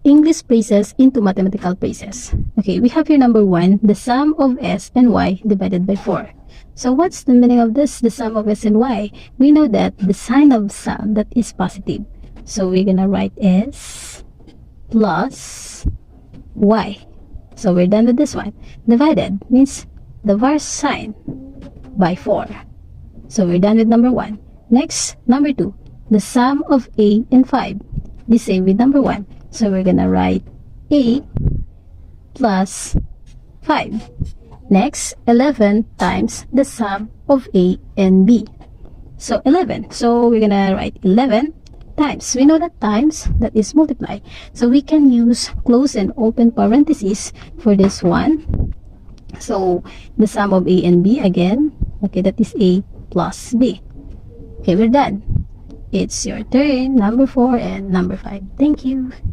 English phrases into mathematical phrases. Okay, we have here number 1, the sum of s and y divided by 4. So what's the meaning of this, the sum of s and y? We know that the sign of sum, that is positive. So we're gonna write s plus y. So we're done with this one. Divided means the var sign by 4. So we're done with number 1. Next, number 2, the sum of a and 5. The same with number 1. So we're gonna write a plus 5. Next, 11 times the sum of a and b. So 11. So we're gonna write 11 times. We know that times, that is multiply. So we can use close and open parentheses for this one. So the sum of a and b again. Okay, that is a plus b. Okay, we're done. It's your turn, number 4 and number 5. Thank you.